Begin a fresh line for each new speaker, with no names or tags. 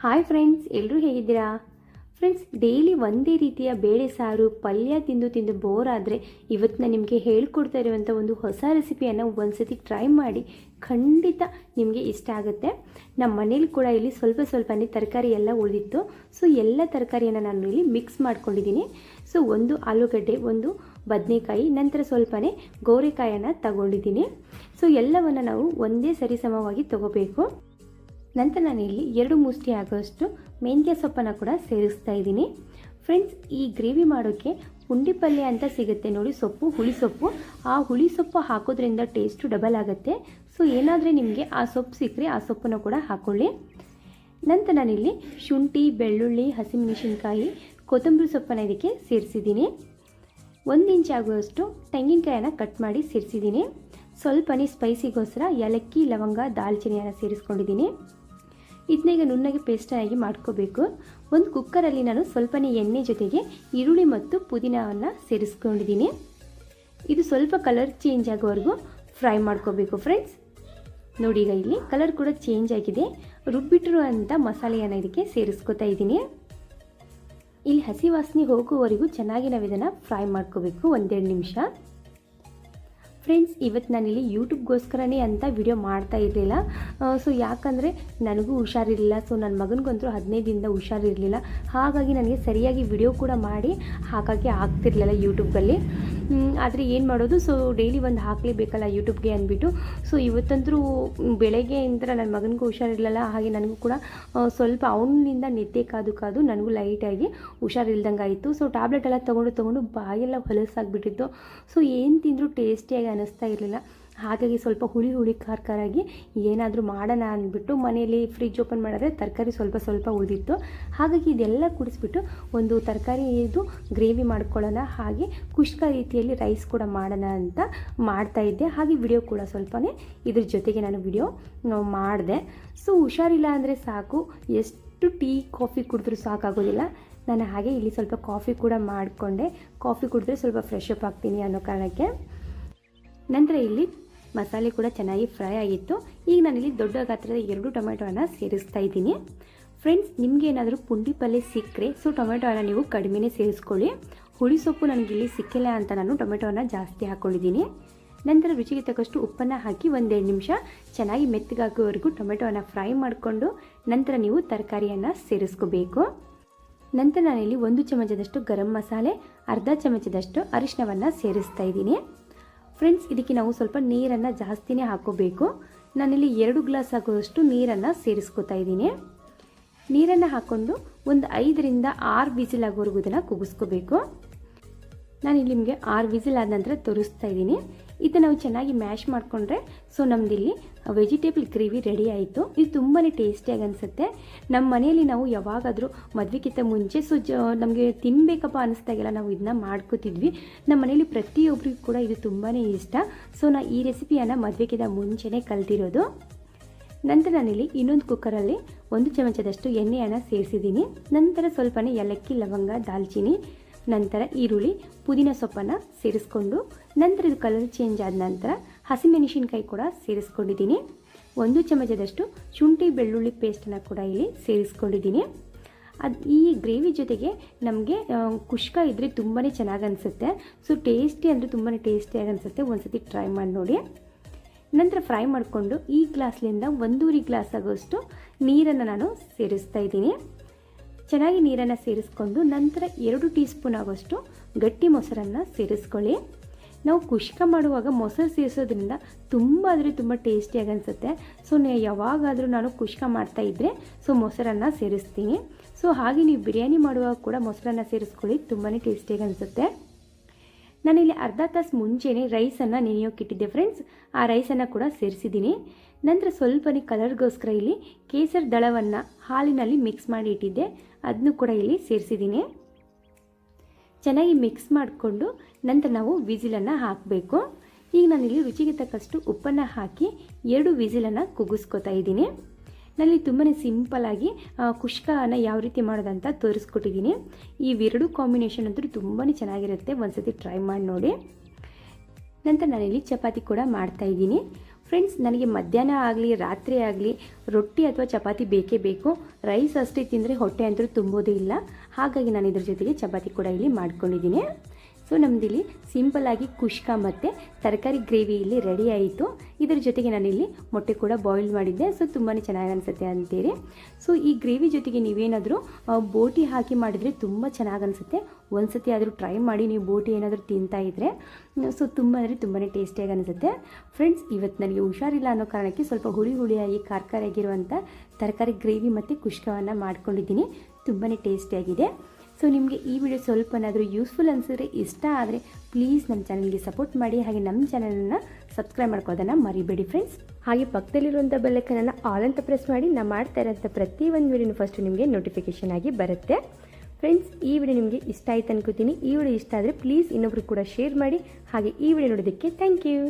Hi friends, ಎಲ್ಲರೂ ಹೇಗಿದ್ದೀರಾ? Friends, daily ಒಂದೇ ರೀತಿಯ ಬೇಳೆ ಸಾರು ಪಲ್ಯ ತಿಂದು ಬೋರ್ ಆದರೆ ಇವತ್ತು ನಾನು ನಿಮಗೆ ಹೇಳ್ಕೊಡ್ತಾ ಇರುವಂಥ ಒಂದು ಹೊಸ ರೆಸಿಪಿಯನ್ನು ಒಂದ್ಸತಿ ಟ್ರೈ ಮಾಡಿ. ಖಂಡಿತ ನಿಮಗೆ ಇಷ್ಟ ಆಗುತ್ತೆ. ನಮ್ಮ ಮನೇಲಿ ಕೂಡ ಇಲ್ಲಿ ಸ್ವಲ್ಪನೇ ತರಕಾರಿ ಎಲ್ಲ ಉಳಿದಿತ್ತು. ಸೊ ಎಲ್ಲ ತರಕಾರಿಯನ್ನು ನಾನು ಇಲ್ಲಿ ಮಿಕ್ಸ್ ಮಾಡ್ಕೊಂಡಿದ್ದೀನಿ. ಸೊ ಒಂದು ಆಲೂಗಡ್ಡೆ, ಒಂದು ಬದನೆಕಾಯಿ, ನಂತರ ಸ್ವಲ್ಪನೇ ಗೋರೆಕಾಯನ್ನು ತಗೊಂಡಿದ್ದೀನಿ. ಸೊ ಎಲ್ಲವನ್ನು ನಾವು ಒಂದೇ ಸರಿಸಮವಾಗಿ ತಗೋಬೇಕು. ನಂತರ ನಾನಿಲ್ಲಿ 2 ಮುಷ್ಟಿ ಆಗೋಷ್ಟು ಮೆಂತ್ಯ ಸೊಪ್ಪನ್ನು ಕೂಡ ಸೇರಿಸ್ತಾ ಇದ್ದೀನಿ. ಫ್ರೆಂಡ್ಸ್, ಈ ಗ್ರೇವಿ ಮಾಡೋಕ್ಕೆ ಪುಂಡಿ ಪಲ್ಯ ಅಂತ ಸಿಗುತ್ತೆ ನೋಡಿ, ಸೊಪ್ಪು, ಹುಳಿ ಸೊಪ್ಪು. ಆ ಹುಳಿ ಸೊಪ್ಪು ಹಾಕೋದ್ರಿಂದ ಟೇಸ್ಟು ಡಬಲ್ ಆಗುತ್ತೆ. ಸೊ ಏನಾದರೆ ನಿಮಗೆ ಆ ಸೊಪ್ಪು ಸಿಕ್ಕರೆ ಆ ಸೊಪ್ಪನ್ನು ಕೂಡ ಹಾಕ್ಕೊಳ್ಳಿ. ನಂತರ ನಾನಿಲ್ಲಿ ಶುಂಠಿ, ಬೆಳ್ಳುಳ್ಳಿ, ಹಸಿಮೆಣಸಿನ್ಕಾಯಿ, ಕೊತ್ತಂಬರಿ ಸೊಪ್ಪನ್ನು ಇದಕ್ಕೆ ಸೇರಿಸಿದ್ದೀನಿ. 1 ಇಂಚ್ ಆಗುವಷ್ಟು ತೆಂಗಿನಕಾಯನ್ನು ಕಟ್ ಮಾಡಿ ಸೇರಿಸಿದ್ದೀನಿ. ಸ್ವಲ್ಪನೇ ಸ್ಪೈಸಿಗೋಸ್ಕರ ಏಲಕ್ಕಿ, ಲವಂಗ, ದಾಲ್ಚಿನ್ನಿಯನ್ನು ಸೇರಿಸ್ಕೊಂಡಿದ್ದೀನಿ. ಇದನ್ನೀಗ ನುಣ್ಣಗೆ ಪೇಸ್ಟಾಗಿ ಮಾಡ್ಕೋಬೇಕು. ಒಂದು ಕುಕ್ಕರಲ್ಲಿ ನಾನು ಸ್ವಲ್ಪನೇ ಎಣ್ಣೆ ಜೊತೆಗೆ ಈರುಳ್ಳಿ ಮತ್ತು ಪುದೀನವನ್ನು ಸೇರಿಸ್ಕೊಂಡಿದ್ದೀನಿ. ಇದು ಸ್ವಲ್ಪ ಕಲರ್ ಚೇಂಜ್ ಆಗೋವರೆಗೂ ಫ್ರೈ ಮಾಡ್ಕೋಬೇಕು. ಫ್ರೆಂಡ್ಸ್ ನೋಡಿ, ಈಗ ಇಲ್ಲಿ ಕಲರ್ ಕೂಡ ಚೇಂಜ್ ಆಗಿದೆ. ರುಬ್ಬಿಟ್ಟಿರುವಂಥ ಮಸಾಲೆಯನ್ನು ಇದಕ್ಕೆ ಸೇರಿಸ್ಕೊತಾ ಇದ್ದೀನಿ. ಇಲ್ಲಿ ಹಸಿ ವಾಸನೆ ಹೋಗುವವರೆಗೂ ಚೆನ್ನಾಗಿ ನಾವು ಇದನ್ನು ಫ್ರೈ ಮಾಡ್ಕೋಬೇಕು 1-2 ನಿಮಿಷ. ಫ್ರೆಂಡ್ಸ್, ಇವತ್ತು ನಾನಿಲ್ಲಿ ಯೂಟ್ಯೂಬ್ಗೋಸ್ಕರನೇ ಅಂತ ವಿಡಿಯೋ ಮಾಡ್ತಾ ಇರಲಿಲ್ಲ. ಸೊ ಯಾಕಂದರೆ ನನಗೂ ಹುಷಾರಿರಲಿಲ್ಲ. ಸೊ ನನ್ನ ಮಗನಿಗಂತೂ 15 ದಿನದಿಂದ ಹುಷಾರಿರಲಿಲ್ಲ. ಹಾಗಾಗಿ ನನಗೆ ಸರಿಯಾಗಿ ವಿಡಿಯೋ ಕೂಡ ಮಾಡಿ ಹಾಕೋಕ್ಕೆ ಆಗ್ತಿರ್ಲಿಲ್ಲ ಯೂಟ್ಯೂಬಲ್ಲಿ. ಆದರೆ ಏನು ಮಾಡೋದು, ಸೊ ಡೈಲಿ ಒಂದು ಹಾಕಲೇಬೇಕಲ್ಲ ಯೂಟ್ಯೂಬ್ಗೆ ಅಂದ್ಬಿಟ್ಟು. ಸೊ ಇವತ್ತಂತೂ ಬೆಳಗ್ಗೆಯಿಂದ ನನ್ನ ಮಗನಿಗೂ ಹುಷಾರಿರಲಿಲ್ಲ. ಹಾಗೆ ನನಗೂ ಕೂಡ ಸ್ವಲ್ಪ ಅವನಿಂದ ನಿದ್ದೆ ಕಾದು ನನಗೂ ಲೈಟಾಗಿ ಹುಷಾರಿಲ್ದಂಗೆ ಆಯಿತು. ಸೊ ಟ್ಯಾಬ್ಲೆಟ್ ಎಲ್ಲ ತೊಗೊಂಡು ಬಾಯೆಲ್ಲ ಹೊಲಸಾಗಿಬಿಟ್ಟಿತ್ತು. ಸೊ ಏನು ತಿಂದರೂ ಟೇಸ್ಟಿಯಾಗಿ ಅನ್ನಿಸ್ತಾ ಇರಲಿಲ್ಲ. ಹಾಗಾಗಿ ಸ್ವಲ್ಪ ಹುಳಿ ಖಾರಾಗಿ ಏನಾದರೂ ಮಾಡೋಣ ಅಂದ್ಬಿಟ್ಟು ಮನೆಯಲ್ಲಿ ಫ್ರಿಜ್ ಓಪನ್ ಮಾಡಿದ್ರೆ ತರಕಾರಿ ಸ್ವಲ್ಪ ಉಳಿದಿತ್ತು. ಹಾಗಾಗಿ ಇದೆಲ್ಲ ಕುಡಿಸ್ಬಿಟ್ಟು ಒಂದು ತರಕಾರಿ ಇದು ಗ್ರೇವಿ ಮಾಡ್ಕೊಳ್ಳೋಣ, ಹಾಗೆ ಕುಷ್ಕ ರೀತಿಯಲ್ಲಿ ರೈಸ್ ಕೂಡ ಮಾಡೋಣ ಅಂತ ಮಾಡ್ತಾಯಿದ್ದೆ. ಹಾಗೆ ವಿಡಿಯೋ ಕೂಡ ಸ್ವಲ್ಪನೇ ಇದ್ರ ಜೊತೆಗೆ ನಾನು ವಿಡಿಯೋ ಮಾಡಿದೆ. ಸೊ ಹುಷಾರಿಲ್ಲ ಅಂದರೆ ಸಾಕು, ಎಷ್ಟು ಟೀ ಕಾಫಿ ಕುಡಿದ್ರೂ ಸಾಕಾಗೋದಿಲ್ಲ. ನಾನು ಹಾಗೆ ಇಲ್ಲಿ ಸ್ವಲ್ಪ ಕಾಫಿ ಕೂಡ ಮಾಡಿಕೊಂಡೆ. ಕಾಫಿ ಕುಡಿದ್ರೆ ಸ್ವಲ್ಪ ಫ್ರೆಶ್ ಅಪ್ ಆಗ್ತೀನಿ ಅನ್ನೋ ಕಾರಣಕ್ಕೆ. ನಂತರ ಇಲ್ಲಿ ಮಸಾಲೆ ಕೂಡ ಚೆನ್ನಾಗಿ ಫ್ರೈ ಆಗಿತ್ತು. ಈಗ ನಾನಿಲ್ಲಿ ದೊಡ್ಡ ಗಾತ್ರದ 2 ಟೊಮೆಟೊವನ್ನು ಸೇರಿಸ್ತಾ ಇದ್ದೀನಿ. ಫ್ರೆಂಡ್ಸ್, ನಿಮಗೆ ಏನಾದರೂ ಪುಂಡಿ ಪಲ್ಯ ಸಿಕ್ಕರೆ ಸೊ ಟೊಮೆಟೊವನ್ನು ನೀವು ಕಡಿಮೆನೇ ಸೇರಿಸ್ಕೊಳ್ಳಿ. ಹುಳಿ ಸೊಪ್ಪು ನನಗಿಲ್ಲಿ ಸಿಕ್ಕಿಲ್ಲ ಅಂತ ನಾನು ಟೊಮೆಟೊವನ್ನು ಜಾಸ್ತಿ ಹಾಕ್ಕೊಂಡಿದ್ದೀನಿ. ನಂತರ ರುಚಿಗೆ ತಕ್ಕಷ್ಟು ಉಪ್ಪನ್ನು ಹಾಕಿ 1-2 ನಿಮಿಷ ಚೆನ್ನಾಗಿ ಮೆತ್ತಗಾಗುವವರೆಗೂ ಟೊಮೆಟೊವನ್ನು ಫ್ರೈ ಮಾಡಿಕೊಂಡು ನಂತರ ನೀವು ತರಕಾರಿಯನ್ನು ಸೇರಿಸ್ಕೋಬೇಕು. ನಂತರ ನಾನಿಲ್ಲಿ 1 ಚಮಚದಷ್ಟು ಗರಂ ಮಸಾಲೆ, ಅರ್ಧ ಚಮಚದಷ್ಟು ಅರಿಶಿನವನ್ನು ಸೇರಿಸ್ತಾ ಇದ್ದೀನಿ. ಫ್ರೆಂಡ್ಸ್, ಇದಕ್ಕೆ ನಾವು ಸ್ವಲ್ಪ ನೀರನ್ನು ಜಾಸ್ತಿನೇ ಹಾಕೋಬೇಕು. ನಾನಿಲ್ಲಿ 2 ಗ್ಲಾಸ್ ಆಗುವಷ್ಟು ನೀರನ್ನು ಸೇರಿಸ್ಕೊತಾ ಇದ್ದೀನಿ. ನೀರನ್ನು ಹಾಕ್ಕೊಂಡು ಒಂದು 5ರಿಂದ 6 ವಿಸಿಲ್ ಆಗೋವರೆಗೂ ಇದನ್ನು ಕುದಿಸ್ಕೋಬೇಕು. ನಾನಿಲ್ಲಿ ನಿಮಗೆ 6 ವಿಸಿಲ್ ಆದ ನಂತರ ತೋರಿಸ್ತಾ ಇದ್ದೀನಿ. ಇದನ್ನು ನಾವು ಚೆನ್ನಾಗಿ ಮ್ಯಾಶ್ ಮಾಡಿಕೊಂಡ್ರೆ ಸೊ ನಮ್ಮದಿಲ್ಲಿ ವೆಜಿಟೇಬಲ್ ಗ್ರೇವಿ ರೆಡಿ ಆಯಿತು. ಇದು ತುಂಬಾ ಟೇಸ್ಟಿಯಾಗಿ ಅನಿಸುತ್ತೆ. ನಮ್ಮ ಮನೆಯಲ್ಲಿ ನಾವು ಯಾವಾಗಾದರೂ ಮದುವೆಗಿಂತ ಮುಂಚೆ ಸೊ ನಮಗೆ ತಿನ್ನಬೇಕಪ್ಪ ಅನ್ನಿಸ್ದಾಗೆಲ್ಲ ನಾವು ಇದನ್ನ ಮಾಡ್ಕೋತಿದ್ವಿ. ನಮ್ಮ ಮನೇಲಿ ಪ್ರತಿಯೊಬ್ಬರಿಗೂ ಕೂಡ ಇದು ತುಂಬಾ ಇಷ್ಟ. ಸೊ ನಾನು ಈ ರೆಸಿಪಿಯನ್ನು ಮದುವೆಗಿಂತ ಮುಂಚೆನೇ ಕಲ್ತಿರೋದು. ನಂತರ ನಾನಿಲ್ಲಿ ಇನ್ನೊಂದು ಕುಕ್ಕರಲ್ಲಿ 1 ಚಮಚದಷ್ಟು ಎಣ್ಣೆಯನ್ನು ಸೇರಿಸಿದ್ದೀನಿ. ನಂತರ ಸ್ವಲ್ಪನೇ ಏಲಕ್ಕಿ, ಲವಂಗ, ದಾಲ್ಚಿನ್ನಿ, ನಂತರ ಈರುಳ್ಳಿ, ಪುದೀನ ಸೊಪ್ಪನ್ನು ಸೇರಿಸ್ಕೊಂಡು ನಂತರ ಇದು ಕಲರ್ ಚೇಂಜ್ ಆದ ನಂತರ ಹಸಿಮೆಣಸಿನ್ಕಾಯಿ ಕೂಡ ಸೇರಿಸ್ಕೊಂಡಿದ್ದೀನಿ. 1 ಚಮಚದಷ್ಟು ಶುಂಠಿ ಬೆಳ್ಳುಳ್ಳಿ ಪೇಸ್ಟನ್ನು ಕೂಡ ಇಲ್ಲಿ ಸೇರಿಸ್ಕೊಂಡಿದ್ದೀನಿ. ಈ ಗ್ರೇವಿ ಜೊತೆಗೆ ನಮಗೆ ಕುಷ್ಕ ಇದ್ದರೆ ತುಂಬಾ ಚೆನ್ನಾಗಿ ಅನಿಸುತ್ತೆ. ಸೊ ಟೇಸ್ಟಿ ಅಂದರೆ ತುಂಬಾ ಟೇಸ್ಟಿಯಾಗಿ ಅನಿಸುತ್ತೆ. ಒಂದ್ಸತಿ ಟ್ರೈ ಮಾಡಿ ನೋಡಿ. ನಂತರ ಫ್ರೈ ಮಾಡಿಕೊಂಡು ಈ ಗ್ಲಾಸ್ಲಿಂದ 1.5 ಗ್ಲಾಸ್ ಆಗೋಷ್ಟು ನೀರನ್ನು ನಾನು ಸೇರಿಸ್ತಾ ಇದ್ದೀನಿ. ಚೆನ್ನಾಗಿ ನೀರನ್ನು ಸೇರಿಸ್ಕೊಂಡು ನಂತರ 2 ಟೀ ಸ್ಪೂನ್ ಆಗೋಷ್ಟು ಗಟ್ಟಿ ಮೊಸರನ್ನು ಸೇರಿಸ್ಕೊಳ್ಳಿ. ನಾವು ಕುಷ್ಕ ಮಾಡುವಾಗ ಮೊಸರು ಸೇರಿಸೋದ್ರಿಂದ ತುಂಬ ಟೇಸ್ಟಿಯಾಗಿ ಅನಿಸುತ್ತೆ. ಸೊ ಯಾವಾಗಾದರೂ ನಾನು ಕುಷ್ಕ ಮಾಡ್ತಾಯಿದ್ರೆ ಸೊ ಮೊಸರನ್ನು ಸೇರಿಸ್ತೀನಿ. ಸೊ ಹಾಗೆ ನೀವು ಬಿರಿಯಾನಿ ಮಾಡುವಾಗ ಕೂಡ ಮೊಸರನ್ನು ಸೇರಿಸ್ಕೊಳ್ಳಿ, ತುಂಬಾ ಟೇಸ್ಟಿಯಾಗಿ ಅನಿಸುತ್ತೆ. ನಾನಿಲ್ಲಿ ಅರ್ಧ ತಾಸು ಮುಂಚೆನೇ ರೈಸನ್ನು ನೆನೆಯೋಕ್ಕಿಟ್ಟಿದ್ದೆ. ಫ್ರೆಂಡ್ಸ್, ಆ ರೈಸನ್ನು ಕೂಡ ಸೇರಿಸಿದ್ದೀನಿ. ನಂತರ ಸ್ವಲ್ಪನೇ ಕಲರ್ಗೋಸ್ಕರ ಇಲ್ಲಿ ಕೇಸರ್ ದಳವನ್ನು ಹಾಲಿನಲ್ಲಿ ಮಿಕ್ಸ್ ಮಾಡಿ ಇಟ್ಟಿದ್ದೆ, ಅದನ್ನು ಕೂಡ ಇಲ್ಲಿ ಸೇರಿಸಿದ್ದೀನಿ. ಚೆನ್ನಾಗಿ ಮಿಕ್ಸ್ ಮಾಡಿಕೊಂಡು ನಂತರ ನಾವು ವಿಸಿಲನ್ನು ಹಾಕಬೇಕು. ಈಗ ನಾನಿಲ್ಲಿ ರುಚಿಗೆ ತಕ್ಕಷ್ಟು ಉಪ್ಪನ್ನು ಹಾಕಿ 2 ವಿಸಿಲನ್ನು ಕುಗ್ಗಿಸ್ಕೊತಾ ಇದ್ದೀನಿ. ನಲ್ಲಿ ತುಂಬಾ ಸಿಂಪಲ್ಲಾಗಿ ಕುಷ್ಕನ ಯಾವ ರೀತಿ ಮಾಡೋದಂತ ತೋರಿಸ್ಕೊಟ್ಟಿದ್ದೀನಿ. ಇವೆರಡು ಕಾಂಬಿನೇಷನ್ ಅಂತೂ ತುಂಬಾ ಚೆನ್ನಾಗಿರುತ್ತೆ. ಒಂದ್ಸತಿ ಟ್ರೈ ಮಾಡಿ ನೋಡಿ. ನಂತರ ನಾನಿಲ್ಲಿ ಚಪಾತಿ ಕೂಡ ಮಾಡ್ತಾ ಇದ್ದೀನಿ. ಫ್ರೆಂಡ್ಸ್, ನನಗೆ ಮಧ್ಯಾಹ್ನ ಆಗಲಿ ರಾತ್ರಿ ಆಗಲಿ ರೊಟ್ಟಿ ಅಥವಾ ಚಪಾತಿ ಬೇಕೇ ಬೇಕು. ರೈಸ್ ಅಷ್ಟೇ ತಿಂದರೆ ಹೊಟ್ಟೆ ಅಂತೂ ತುಂಬೋದೇ ಇಲ್ಲ. ಹಾಗಾಗಿ ನಾನು ಇದ್ರ ಜೊತೆಗೆ ಚಪಾತಿ ಕೂಡ ಇಲ್ಲಿ ಮಾಡ್ಕೊಂಡಿದ್ದೀನಿ. ಸೊ ನಮ್ಮದಿಲ್ಲಿ ಸಿಂಪಲ್ಲಾಗಿ ಕುಷ್ಕ ಮತ್ತು ತರಕಾರಿ ಗ್ರೇವಿ ಇಲ್ಲಿ ರೆಡಿ ಆಯಿತು. ಇದರ ಜೊತೆಗೆ ನಾನಿಲ್ಲಿ ಮೊಟ್ಟೆ ಕೂಡ ಬಾಯ್ಲ್ ಮಾಡಿದ್ದೆ. ಸೊ ತುಂಬಾ ಚೆನ್ನಾಗಿ ಅನಿಸುತ್ತೆ ಅಂತೀರಿ. ಸೊ ಈ ಗ್ರೇವಿ ಜೊತೆಗೆ ನೀವೇನಾದರೂ ಬೋಟಿ ಹಾಕಿ ಮಾಡಿದರೆ ತುಂಬ ಚೆನ್ನಾಗಿ ಅನಿಸುತ್ತೆ. ಒಂದು ಸತಿ ಆದರೂ ಟ್ರೈ ಮಾಡಿ ನೀವು ಬೋಟಿ ಏನಾದರೂ ತಿಂತಾ ಇದ್ದರೆ. ಸೊ ತುಂಬ ಅಂದರೆ ತುಂಬಾ ಟೇಸ್ಟಿಯಾಗಿ ಅನಿಸುತ್ತೆ. ಫ್ರೆಂಡ್ಸ್, ಇವತ್ತು ನನಗೆ ಹುಷಾರಿಲ್ಲ ಅನ್ನೋ ಕಾರಣಕ್ಕೆ ಸ್ವಲ್ಪ ಹುಳಿಯಾಗಿ ಖಾರವಾಗಿರುವಂಥ ತರಕಾರಿ ಗ್ರೇವಿ ಮತ್ತು ಕುಷ್ಕವನ್ನು ಮಾಡ್ಕೊಂಡಿದ್ದೀನಿ. ತುಂಬಾ ಟೇಸ್ಟಿಯಾಗಿದೆ. ಸೊ ನಿಮಗೆ ಈ ವಿಡಿಯೋ ಸ್ವಲ್ಪನಾದರೂ ಯೂಸ್ಫುಲ್ ಅನಿಸಿದ್ರೆ, ಇಷ್ಟ ಆದರೆ ಪ್ಲೀಸ್ ನಮ್ಮ ಚಾನಲ್ಗೆ ಸಪೋರ್ಟ್ ಮಾಡಿ. ಹಾಗೆ ನಮ್ಮ ಚಾನಲನ್ನು ಸಬ್ಸ್ಕ್ರೈಬ್ ಮಾಡ್ಕೋದನ್ನು ಮರಿಬೇಡಿ ಫ್ರೆಂಡ್ಸ್. ಹಾಗೆ ಪಕ್ಕದಲ್ಲಿರುವಂಥ ಬೆಲ್ಲೈಕನನ್ನು ಆಲ್ ಅಂತ ಪ್ರೆಸ್ ಮಾಡಿ. ನಾನು ಮಾಡ್ತಾ ಇರೋಂಥ ಪ್ರತಿಯೊಂದು ವಿಡಿಯೋನು ಫಸ್ಟ್ ನಿಮಗೆ ನೋಟಿಫಿಕೇಷನ್ ಆಗಿ ಬರುತ್ತೆ. ಫ್ರೆಂಡ್ಸ್, ಈ ವಿಡಿಯೋ ನಿಮಗೆ ಇಷ್ಟ ಆಯ್ತು ಅನ್ಕೋತೀನಿ. ಈ ವಿಡಿಯೋ ಇಷ್ಟ ಆದರೆ ಪ್ಲೀಸ್ ಇನ್ನೊಬ್ರು ಕೂಡ ಶೇರ್ ಮಾಡಿ. ಹಾಗೆ ಈ ವಿಡಿಯೋ ನೋಡೋದಕ್ಕೆ ಥ್ಯಾಂಕ್ ಯು.